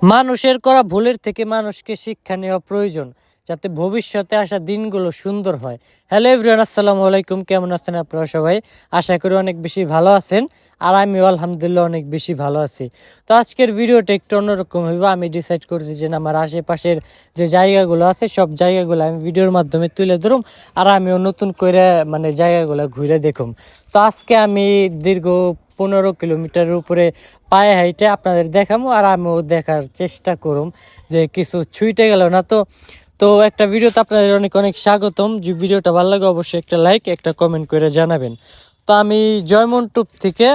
মানুষের করা ভুলের থেকে মানুষকে শিক্ষা নেওয়া প্রয়োজন, যাতে ভবিষ্যতে আসা দিনগুলো সুন্দর হয়। হ্যালো এভরিওয়ান, আসসালামু আলাইকুম। কেমন আছেন আপনারা সবাই? আশা করি অনেক বেশি ভালো আছেন, আর আমিও আলহামদুলিল্লাহ অনেক বেশি ভালো আছি। তো আজকের ভিডিওটা একটু অন্যরকম হইব। আমি ডিসাইড করছি যে আমার আশেপাশের যে জায়গাগুলো আছে সব জায়গাগুলো আমি ভিডিওর মাধ্যমে তুলে ধরুম, আর আমিও নতুন করে জায়গাগুলো ঘুরে দেখুম। তো আজকে আমি দীর্ঘ 15 কিলোমিটারের উপরে পায়ে হাইটে আপনাদের দেখাবো, আর আমিও দেখার চেষ্টা করুম যে কিছু ছুঁইটে গেল না। তো তো একটা ভিডিওতে আপনাদের অনেক অনেক স্বাগতম। যে ভিডিওটা ভালো লাগে অবশ্যই একটা লাইক, একটা কমেন্ট করে জানাবেন। তো আমি জয়মন্টুপ থেকে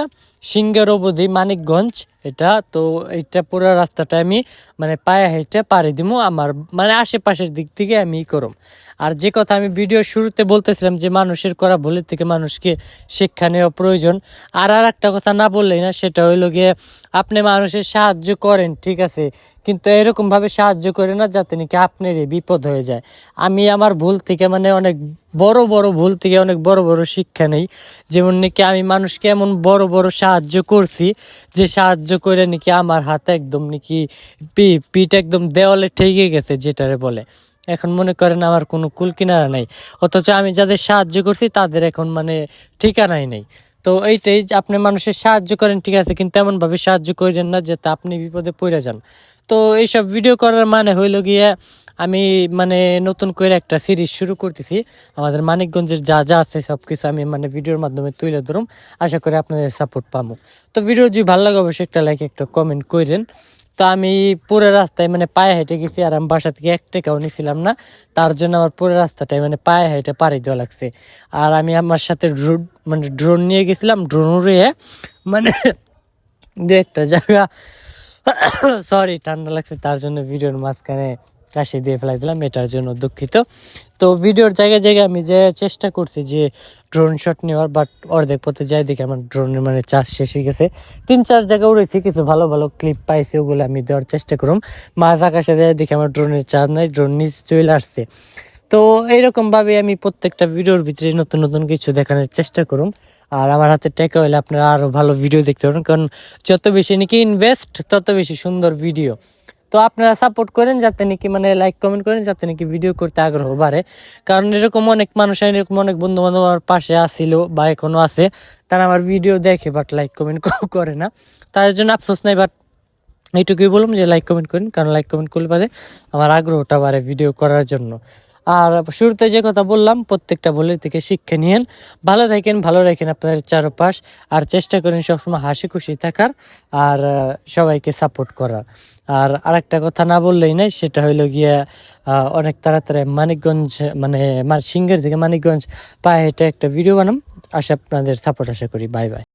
সিঙ্গার অবধি মানিকগঞ্জ, এটা তো এইটা পুরো রাস্তাটা আমি পায়ে হেঁটে পাড়ি দিব। আমার আশেপাশের দিক থেকে আমি করুম। আর যে কথা আমি ভিডিও শুরুতে বলতেছিলাম যে মানুষের করা ভুলের থেকে মানুষকে শিক্ষা নেওয়া প্রয়োজন। আর একটা কথা না বললেই না, সেটা হইলো গিয়ে আপনি মানুষের সাহায্য করেন, ঠিক আছে, কিন্তু এরকমভাবে সাহায্য করে না যাতে নাকি আপনারই বিপদ হয়ে যায়। আমি আমার ভুল থেকে অনেক বড় বড় ভুল থেকে অনেক বড় বড় শিক্ষা নেই। যেমন নাকি আমি মানুষকে এমন বড় বড় সাহায্য করছি যে সাহায্য করে নাকি আমার হাতে একদম নাকি পিঠ একদম দেওয়ালে ঠেকে গেছে, যেটারে বলে। এখন মনে করেন আমার কোনো কুল কিনারা নাই, অথচ আমি যাদের সাহায্য করছি তাদের এখন ঠিকানাই নেই। তো এইটাই যে আপনি মানুষের সাহায্য করেন, ঠিক আছে, কিন্তু এমনভাবে সাহায্য করেন না যাতে আপনি বিপদে পড়ে যান। তো এইসব ভিডিও করার হইলো গিয়ে আমি নতুন করে একটা সিরিজ শুরু করতেছি। আমাদের মানিকগঞ্জের যা যা আছে সব কিছু আমি ভিডিওর মাধ্যমে তুলে ধরুম। আশা করি আপনাদের সাপোর্ট পাবো। তো ভিডিও যদি ভালো লাগে অবশ্যই একটা লাইক, একটা কমেন্ট করেন। তো আমি পুরো রাস্তায় পায়ে হেঁটে গেছি, আর আমি বাসা থেকে 1 টাকাও নিছিলাম না। তার জন্য আমার পুরো রাস্তাটাই পায়ে হেঁটে পাড়ি দেওয়া লাগছে। আর আমি আমার সাথে ড্রোন নিয়ে গেছিলাম। ড্রোন উড়িয়ে দু একটা জায়গা সরি, ঠান্ডা লাগছে, তার জন্য ভিডিওর মাঝখানে কাশি দিয়ে ফেলাই দিলাম, এটার জন্য দুঃখিত। তো ভিডিওর জায়গায় জায়গায় আমি যে চেষ্টা করছি যে ড্রোন শট নেওয়ার, বাট অর্ধেক পথে যাই দেখি আমার ড্রোনের চার্জ শেষ হয়ে গেছে। 3-4 জায়গায় উড়েছি, কিছু ভালো ভালো ক্লিপ পাইছি, ওগুলো আমি দেওয়ার চেষ্টা করুম। মাঝ আকাশে যাই দেখি আমার ড্রোনের চার্জ নাই, ড্রোন নিচে চলে আসছে। তো এইরকমভাবে আমি প্রত্যেকটা ভিডিওর ভিতরে নতুন নতুন কিছু দেখানোর চেষ্টা করুম। আর আমার হাতে টাকা হলে আপনারা আরও ভালো ভিডিও দেখতে পারেন, কারণ যত বেশি নাকি ইনভেস্ট তত বেশি সুন্দর ভিডিও। তো আপনারা সাপোর্ট করেন যাতে নাকি লাইক কমেন্ট করেন যাতে নাকি ভিডিও করতে আগ্রহ বাড়ে। কারণ এরকম অনেক মানুষ, এরকম অনেক বন্ধু বান্ধব আমার পাশে আসছিল বা এখনো আছে, তারা আমার ভিডিও দেখে বাট লাইক কমেন্ট করে না। তাদের জন্য আফসোস নাই, বাট এইটুকুই বললাম যে লাইক কমেন্ট করেন, কারণ লাইক কমেন্ট করলে বাদে আমার আগ্রহটা বাড়ে ভিডিও করার জন্য। আর শুরুতে যে কথা বললাম, প্রত্যেকটা ভুলের থেকে শিক্ষা নিয়েন, ভালো থাকেন, ভালো রাখেন আপনাদের চারপাশ, আর চেষ্টা করেন সবসময় হাসি খুশি থাকার, আর সবাইকে সাপোর্ট করার। আর আরেকটা কথা না বললেই নাই, সেটা হইলো গিয়া অনেক তাড়াতাড়ি মানিকগঞ্জ সিঙ্গের থেকে মানিকগঞ্জ পায়ে হেঁটে একটা ভিডিও বানাম। আপনাদের সাপোর্ট আশা করি। Bye bye.